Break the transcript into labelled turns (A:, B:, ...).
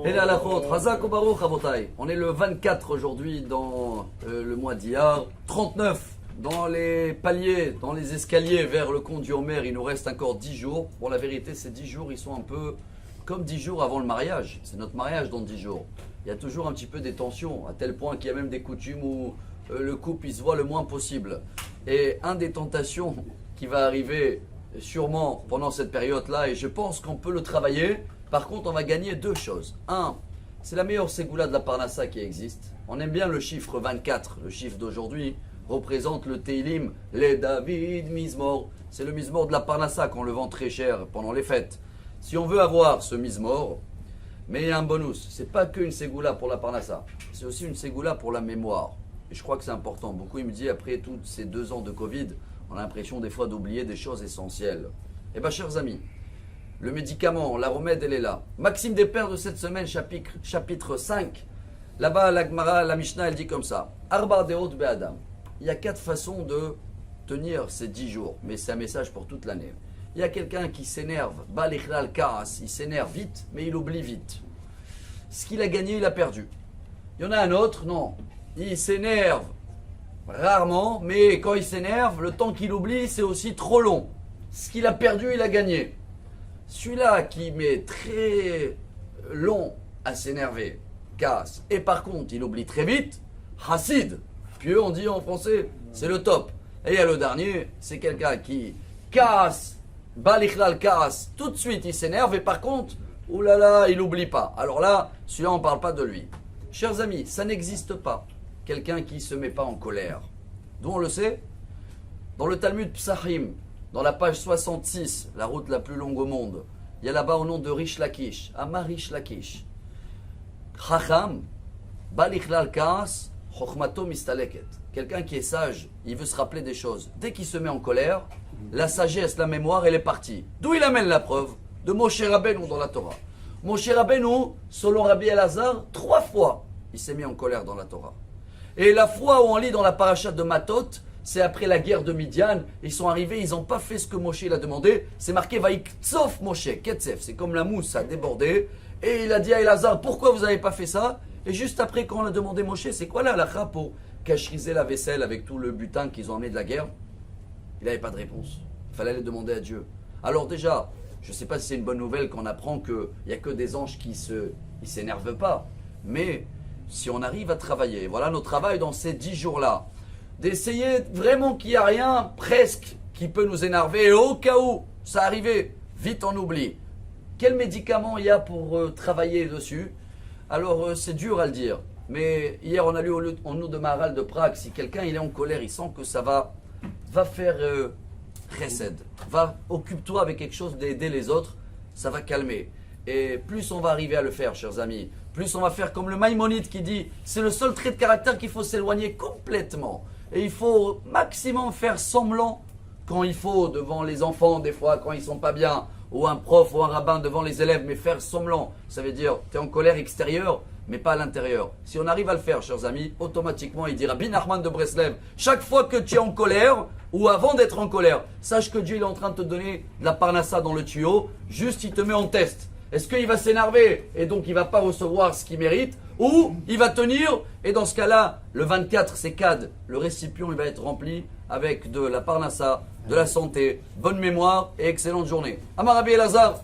A: Et la halachot, Chazak ou Baruch Rabotai. On est le 24 aujourd'hui dans le mois d'Iyar, 39 dans les paliers, dans les escaliers vers le compte du Homer. Il nous reste encore 10 jours. Bon, la vérité, ces 10 jours, ils sont un peu comme 10 jours avant le mariage. C'est notre mariage dans 10 jours. Il y a toujours un petit peu des tensions, à tel point qu'il y a même des coutumes où le couple il se voit le moins possible. Et un des tentations qui va arriver sûrement pendant cette période-là, et je pense qu'on peut le travailler. Par contre, on va gagner deux choses. Un, c'est la meilleure ségoula de la Parnassa qui existe. On aime bien le chiffre 24, le chiffre d'aujourd'hui, représente le Teilim, les David Mizmor. C'est le Mizmor de la Parnassa qu'on le vend très cher pendant les fêtes. Si on veut avoir ce Mizmor, mais il y a un bonus, c'est pas qu'une ségoula pour la Parnassa, c'est aussi une ségoula pour la mémoire. Et je crois que c'est important. Beaucoup, il me dit, après tous ces 2 ans de Covid, on a l'impression des fois d'oublier des choses essentielles. Eh bien, chers amis, le médicament, la remède, elle est là. Maxime des Pères de cette semaine, chapitre 5. Là-bas, la Gemara, la Mishnah, elle dit comme ça. Arba deot be'adam. Il y a 4 façons de tenir ces 10 jours, mais c'est un message pour toute l'année. Il y a quelqu'un qui s'énerve, balichlal kaas, il s'énerve vite, mais il oublie vite. Ce qu'il a gagné, il a perdu. Il y en a un autre, non. Il s'énerve rarement, mais quand il s'énerve, le temps qu'il oublie, c'est aussi trop long. Ce qu'il a perdu, il a gagné. Celui-là qui met très long à s'énerver, casse. Et par contre, il oublie très vite, Hassid. Pieux, on dit en français, c'est le top. Et il y a le dernier, c'est quelqu'un qui casse, balichlal casse, tout de suite il s'énerve et par contre, oulala, il n'oublie pas. Alors là, celui-là, on ne parle pas de lui. Chers amis, ça n'existe pas. Quelqu'un qui ne se met pas en colère. D'où on le sait? Dans le Talmud Psachim, dans la page 66, la route la plus longue au monde, il y a là-bas au nom de Rish Lakish, Amar Rish Lakish. Chacham, balichlal kaas, chochmato mistaleket. Quelqu'un qui est sage, il veut se rappeler des choses. Dès qu'il se met en colère, la sagesse, la mémoire, elle est partie. D'où il amène la preuve? De Moshe Rabbeinu dans la Torah. Moshe Rabbeinu, selon Rabbi Elazar, 3 fois, il s'est mis en colère dans la Torah. Et la fois où on lit dans la paracha de Matot, c'est après la guerre de Midian, ils sont arrivés, ils n'ont pas fait ce que Moshe il a demandé, c'est marqué Vaiktsof Moshe, Ketsef, c'est comme la mousse, ça a débordé, et il a dit à Elazar, pourquoi vous n'avez pas fait ça? Et juste après, quand on a demandé Moshe, c'est quoi la halakha pour cacheriser la vaisselle avec tout le butin qu'ils ont amené de la guerre? Il n'avait pas de réponse, il fallait aller demander à Dieu. Alors déjà, je ne sais pas si c'est une bonne nouvelle qu'on apprend qu'il n'y a que des anges qui s'énervent pas, mais si on arrive à travailler, voilà notre travail dans ces 10 jours-là, d'essayer vraiment qu'il n'y a rien, presque, qui peut nous énerver, et au cas où ça arrivait, vite on oublie. Quel médicament il y a pour travailler dessus? Alors c'est dur à le dire, mais hier on a lu en nous de Maharal de Prague, si quelqu'un il est en colère, il sent que ça va faire chesed, occupe-toi avec quelque chose d'aider les autres, ça va calmer. Et plus on va arriver à le faire, chers amis, plus on va faire comme le Maïmonide qui dit, c'est le seul trait de caractère qu'il faut s'éloigner complètement. Et il faut maximum faire semblant quand il faut, devant les enfants, des fois, quand ils sont pas bien, ou un prof ou un rabbin devant les élèves, mais faire semblant. Ça veut dire, tu es en colère extérieure, mais pas à l'intérieur. Si on arrive à le faire, chers amis, automatiquement, il dira, Bin Nachman de Breslev, chaque fois que tu es en colère, ou avant d'être en colère, sache que Dieu il est en train de te donner de la parnassa dans le tuyau, juste il te met en test. Est-ce qu'il va s'énerver et donc il ne va pas recevoir ce qu'il mérite, ou il va tenir et dans ce cas-là, le 24 c'est cad, le récipient il va être rempli avec de la parnassa, de la santé, bonne mémoire et excellente journée. Amar Rabbi Elazar.